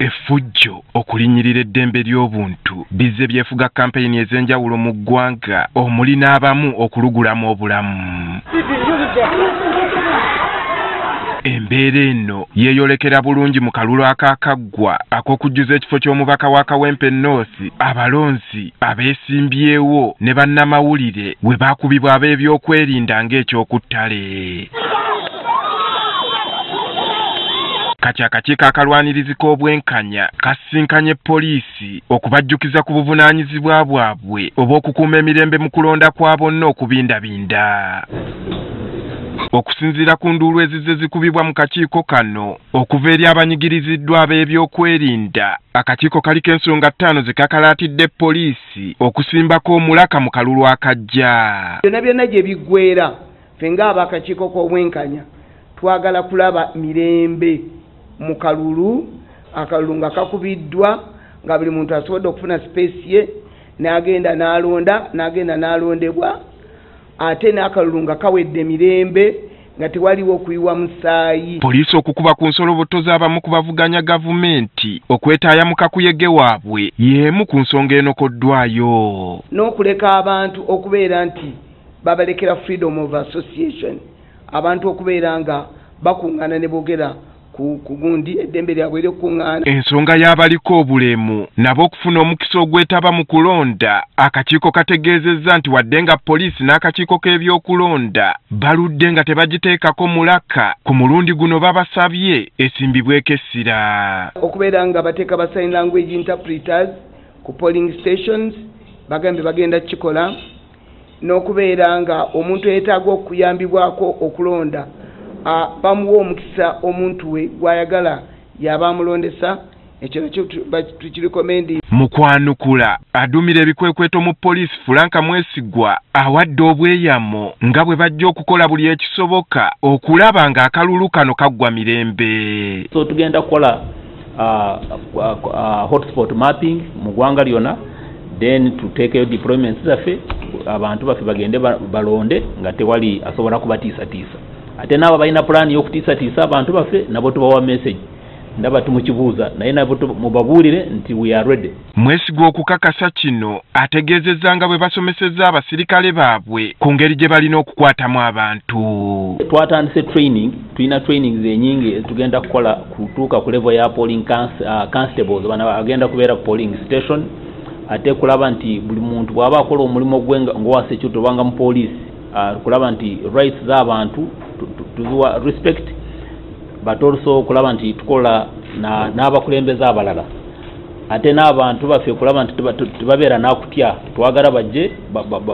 Effujjo okulinyirira eddembe ly'obuntu bizze byefuga kampeyini ez'enjawulo mu ggwanga omuli n'abamu okulugulamu obulamu. Embeera eno yeeyolekera bulungi mu kalulu akaakaggwa ak'okujjuza ekifo ky'omubaka wa Kawempe North abalonzi abeesimbyewo ne bannamawulire we baakubibwa ab'ebyokwerinda ng'ekyokuttale. Kati akakiiko akalwanirizi k'obwenkanya kasinkanye poliisi okubajjukiza ku buvunaanyizibwa bwabwe obw'okukuuma emirembe mu kulonda kwa bonna okubindabinda. Okusinziira ku nduulu ezizze zikubibwa mu kakiiko kano okuva eri abanyigiriziddwa ab'ebyokwerinda, akakiiko kaliko ensonga 5 zikakalaatidde poliisi okusimbako omulaka mu kalulu akajja. Byonna byonna gye biggweera ffe ng'abakakiiko k'obwenkanya twagala kulaba mirembe mu kalulu, akalulu nga kakubiddwa nga buli muntu asobodde okufuna space ye n'agenda n'alonda n'agenda n'alondebwa, ate n'akalulu nga kawedde mirembe nga tewaliwo okuyiwa musaayi. Poliisi okukuba ku nsoloboto z'abamu ku bavuganya gavumenti okwetaaya mu kakuyege waabwe y'emu ku nsonga enokoddwayo. N'okuleka abantu okubeera nti babalekera freedom of association, abantu okubeera nga bakuŋŋaana ne boogera ku gundi eddembe lyabwe ery'okukuŋŋaana. Ensonga y'abaliko obulemu nabo okufuna omukisa ogwetaba mu kulonda, akakiiko kategeezezza nti wadde nga poliisi n'akakiiko k'ebyokulonda baludde nga tebagiteekako mulaka, ku mulundi guno babasabye esimbibweko essira. Okubeera nga bateeka ba sign language interpreters ku polling stations bagambe bagenda kikola, n'okubeera nga omuntu yeetaaga okuyambibwako okulonda bamuwa omukisa omuntu we gwayagala yaba amulondesa. Ekyo nakyo tukirikomendi. Mu kwanukula adumira ebikwekweto mu poliisi Franka Mwesigwa awadde obweyamo nga bwe bajja okukola buli ekisoboka okulaba nga akalulu kano kaggwa mirembe. So tugenda kukola hotspot mapping mu ggwanga lyonna, then tuteekeyo deployments zaffe abantu baffe bagende balonde nga tewali asobola kubatiisatiisa. Ate n'abo balina pulaani y'okutiisatiisa abantu baffe nabo tubawa message ndaba tumukibuuza naye nabo mubabuulire nti we are ready. Mwesigwa okukakasa kino ategeezezza nga bwe basomesezza abasirikale baabwe ku ngeri gye balina okukwatamu abantu. Twatandise training, tulina trainings enyingi tugenda kukola kutuuka ku level ya polling constables bana agenda kubeera ku polling station, ate kulaba nti buli muntu bw'aba akola omulimu gwe ng'owa security obanga mu poliisi kulaba nti rights z'abantu tuziwa respect, but also kulaba nti tukola n'abakulembeze abalala, ate n'abantu baffe kulaba nti tubabeera n'akutya, twagala bajje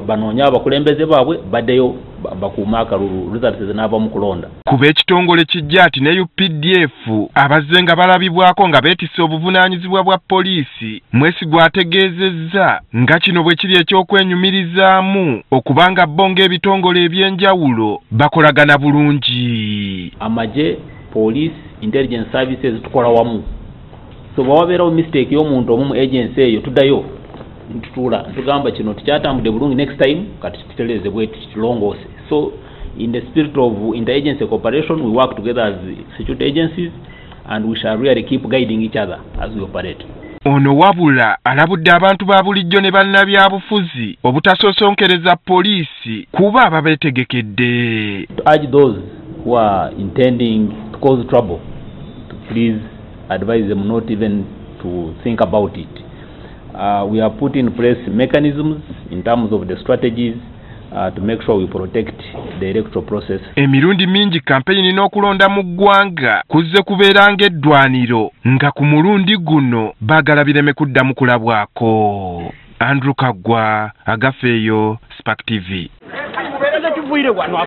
banoonya abakulembeze baabwe baddeyo bakuuma akalulu results n'ava mu kulonda. Kuba ekitongole kijja ati ne UPDF abazze nga balabibwako nga beetisse obuvunaanyizibwa bwa poliisi, Mwesigwa ategeezezza nga kino bwe kiri eky'okwenyumirizaamu okubanga bo ng'ebitongole eby'enjawulo bakolagana bulungi. Amagye, police, intelligence services tukola wamu. So bwawabeerawo mistake y'omuntu omu mu agency eyo tuddayo ntutula ntugamba kino tukyatambudde bulungi, next time kati kitereeze bwe tukilongoose. So in the spirit of interagency cooperation we work together as security agencies and we shall really keep guiding each other as we operate. Ono wabula alabudde abantu ba bulijjo ne bannabyabufuzi obutasoosonkereza poliisi kuba ababeetegekedde. To urge those who are intending to cause trouble to please advise them not even to think about it. We have put in place mechanisms in terms of the strategies to make sure we protect the electoral process. Emirundi mingi kampeyini n'okulonda mu ggwanga kuzze kubeera ng'eddwaniro nga ku mulundi guno baagala bireme kuddamu kulabwako. Andrew Kaggwa, Agafeeyo, Spark TV.